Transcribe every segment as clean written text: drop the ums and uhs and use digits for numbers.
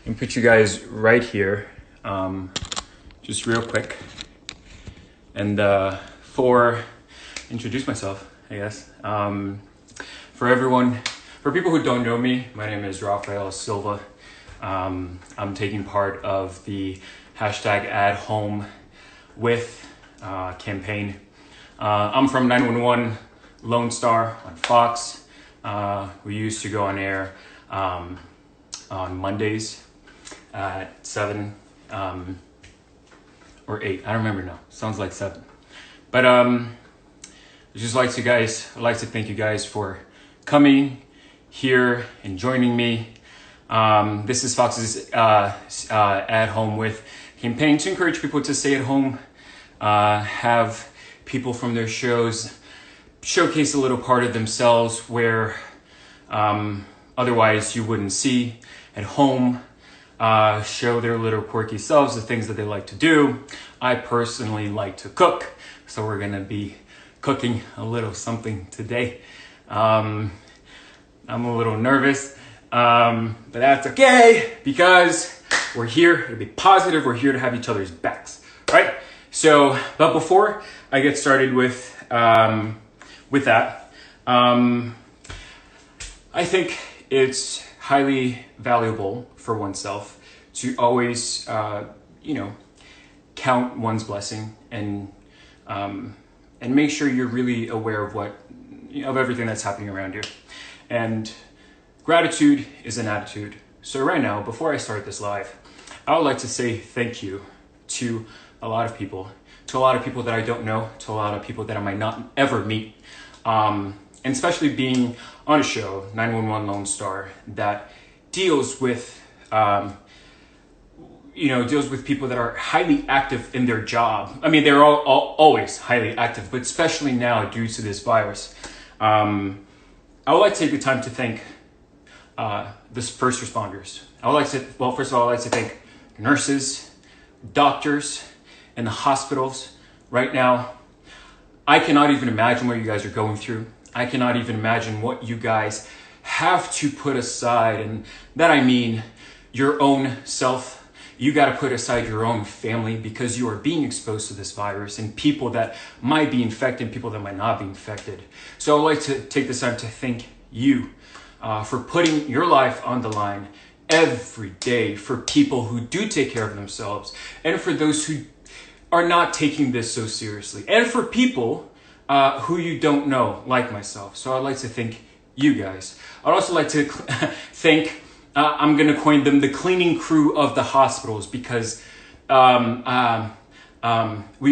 and put you guys right here, just real quick. And introduce myself, I guess. For people who don't know me, my name is Rafael Silva. I'm taking part of the #AdHomeWith campaign. I'm from 911 Lone Star on Fox. We used to go on air on Mondays at 7 or 8. I don't remember now. Sounds like 7. But I'd like to thank you guys for coming here and joining me. This is Fox's At Home With campaign to encourage people to stay at home, have people from their shows showcase a little part of themselves where otherwise you wouldn't see at home, show their little quirky selves, the things that they like to do. I personally like to cook, so we're gonna be cooking a little something today. I'm a little nervous, but that's okay because we're here to be positive. We're here to have each other's backs, right? So, but before I get started with that, I think it's highly valuable for oneself to always, count one's blessing and make sure you're really aware of of everything that's happening around you. And gratitude is an attitude. So right now, before I start this live, I would like to say thank you to a lot of people that I don't know, to a lot of people that I might not ever meet. And especially being on a show, 911 Lone Star, that deals with people that are highly active in their job. I mean, they're always highly active, but especially now due to this virus. I would like to take the time to thank the first responders. First of all, I'd like to thank nurses, doctors, and the hospitals. Right now, I cannot even imagine what you guys are going through. I cannot even imagine what you guys have to put aside. And that I mean your own self. You got to put aside your own family because you are being exposed to this virus and people that might be infected, people that might not be infected. So I'd like to take this time to thank you for putting your life on the line every day for people who do take care of themselves and for those who are not taking this so seriously and for people who you don't know, like myself. So I'd like to thank you guys. I'd also like to thank I'm going to coin them the cleaning crew of the hospitals because we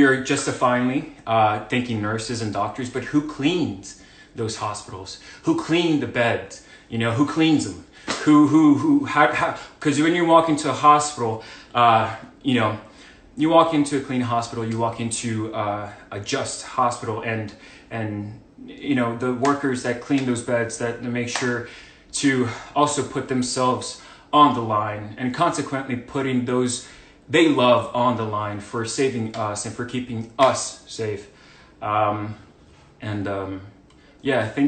are justifiably thanking nurses and doctors, but who cleans those hospitals? Who clean the beds? Who cleans them? Because when you walk into a hospital, you walk into a clean hospital, you walk into a just hospital and the workers that clean those beds that make sure to also put themselves on the line and consequently putting those they love on the line for saving us and for keeping us safe. Thank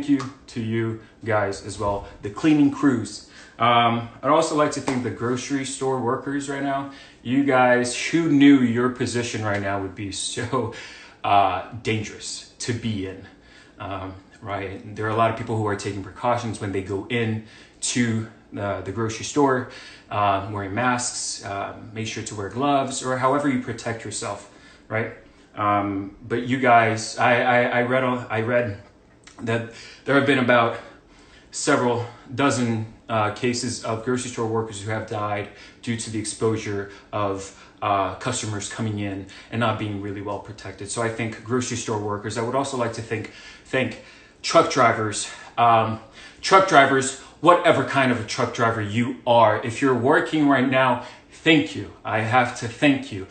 you to you guys as well, the cleaning crews. I'd also like to thank the grocery store workers right now. You guys, who knew your position right now would be so dangerous to be in. Right, there are a lot of people who are taking precautions when they go in to the grocery store, wearing masks, make sure to wear gloves or however you protect yourself, right? But you guys, I read that there have been about several dozen cases of grocery store workers who have died due to the exposure of customers coming in and not being really well protected. So I thank grocery store workers. I would also like to thank truck drivers, whatever kind of a truck driver you are. If you're working right now, thank you. I have to thank you.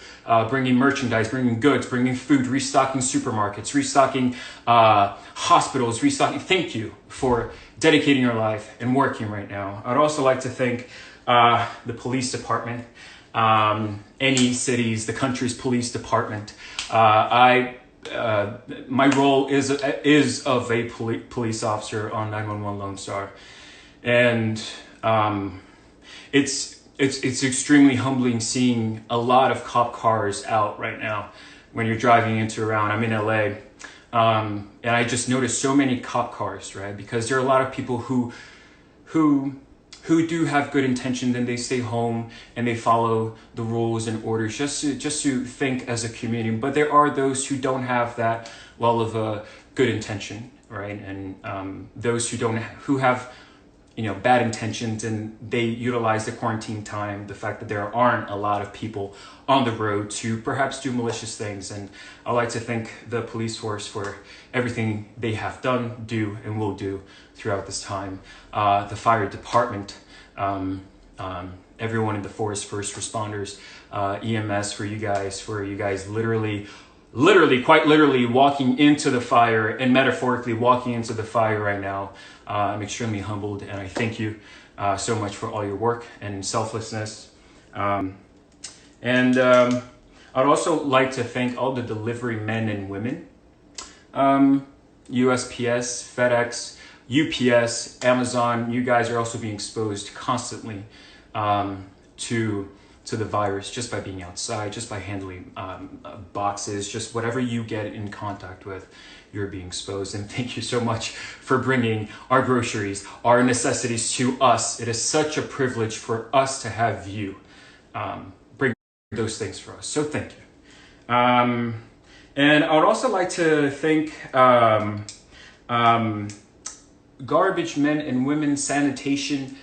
Bringing merchandise, bringing goods, bringing food, restocking supermarkets, restocking hospitals, thank you for dedicating your life and working right now. I'd also like to thank the police department, any cities, the country's police department. My role is of a police officer on 911 Lone Star, and it's it's extremely humbling seeing a lot of cop cars out right now when you're driving into around. I'm in LA, and I just noticed so many cop cars, right? Because there are a lot of people who do have good intentions, and they stay home and they follow the rules and orders just to think as a community. But there are those who don't have that well of a good intention, right? And those who have bad intentions, and they utilize the quarantine time, the fact that there aren't a lot of people on the road to perhaps do malicious things. And I'd like to thank the police force for everything they have done, do, and will do throughout this time. The fire department, everyone in the force, first responders, EMS, for you guys quite literally walking into the fire, and metaphorically walking into the fire right now. I'm extremely humbled, and I thank you so much for all your work and selflessness. And I'd also like to thank all the delivery men and women, USPS, FedEx, UPS, Amazon. You guys are also being exposed constantly to the virus just by being outside, just by handling boxes, just whatever you get in contact with, you're being exposed. And thank you so much for bringing our groceries, our necessities to us. It is such a privilege for us to have you bring those things for us. So thank you. And I would also like to thank garbage men and women sanitation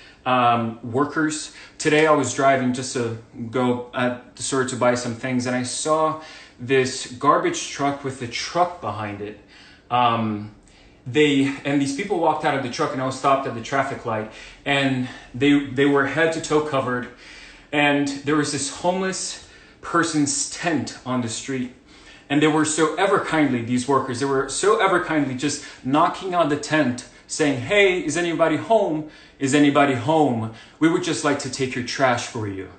workers. Today I was driving just to go at the store to buy some things, and I saw this garbage truck with a truck behind it. These people walked out of the truck, and I was stopped at the traffic light, and they were head to toe covered, and there was this homeless person's tent on the street. And they were so ever kindly, these workers, they were so ever kindly just knocking on the tent, saying, "Hey, is anybody home? Is anybody home? We would just like to take your trash for you."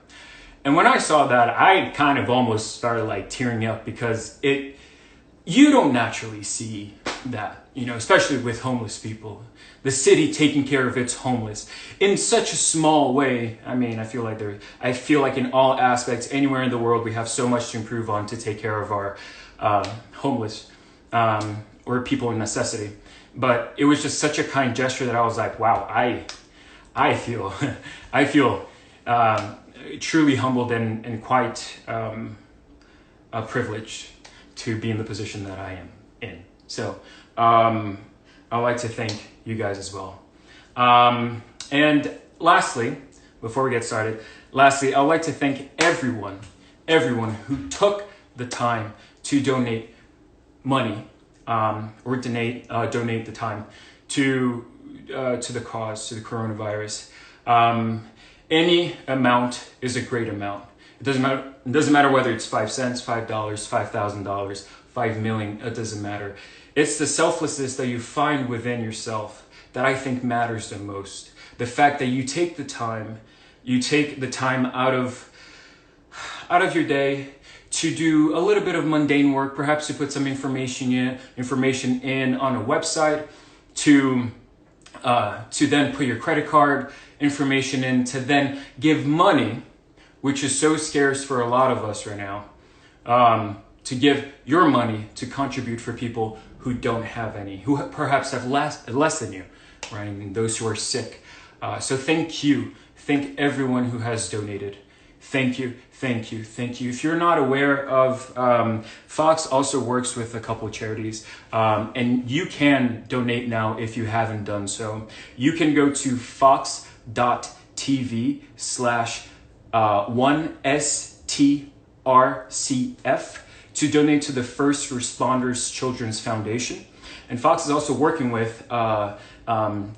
And when I saw that, I kind of almost started like tearing up, because you don't naturally see that, especially with homeless people. The city taking care of its homeless in such a small way. I mean, I feel like in all aspects, anywhere in the world, we have so much to improve on to take care of our homeless or people in necessity. But it was just such a kind gesture that I was like, wow, I feel truly humbled and quite privileged to be in the position that I am in. So I'd like to thank you guys as well. And lastly, before we get started, I'd like to thank everyone who took the time to donate money or donate the time to the cause, to the coronavirus. Any amount is a great amount. It doesn't matter whether it's 5 cents, $5, $5,000, 5 million. It doesn't matter. It's the selflessness that you find within yourself that I think matters the most. The fact that you take the time out of your day to do a little bit of mundane work, perhaps to put some information in on a website, to then put your credit card information in, to then give money, which is so scarce for a lot of us right now, to give your money to contribute for people who don't have any, who perhaps have less than you, right? And those who are sick. So thank you. Thank everyone who has donated. Thank you. If you're not aware of, Fox also works with a couple of charities, and you can donate now if you haven't done so. You can go to fox.tv/1STRCF to donate to the First Responders Children's Foundation. And Fox is also working with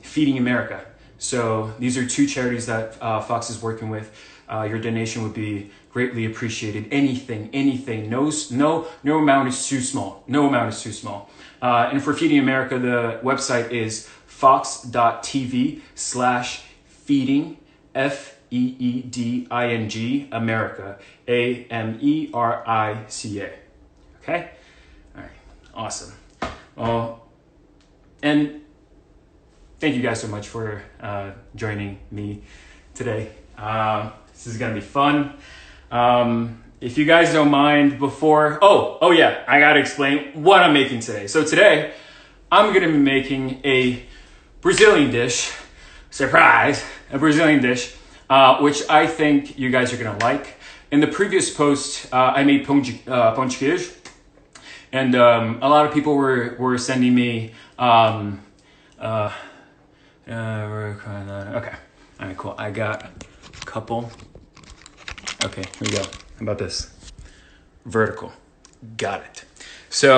Feeding America. So these are two charities that Fox is working with. Your donation would be greatly appreciated. Anything. No amount is too small. And for Feeding America, the website is fox.tv/feeding, FEEDING, America, AMERICA. Okay? All right. Awesome. And thank you guys so much for joining me today. This is gonna be fun. If you guys don't mind, oh yeah, I gotta explain what I'm making today. So today, I'm gonna be making a Brazilian dish, surprise, a Brazilian dish, which I think you guys are gonna like. In the previous post, I made pão de queijo, and a lot of people were sending me, okay, all right, cool. I got a couple. Okay, here we go. How about this? Vertical. Got it. So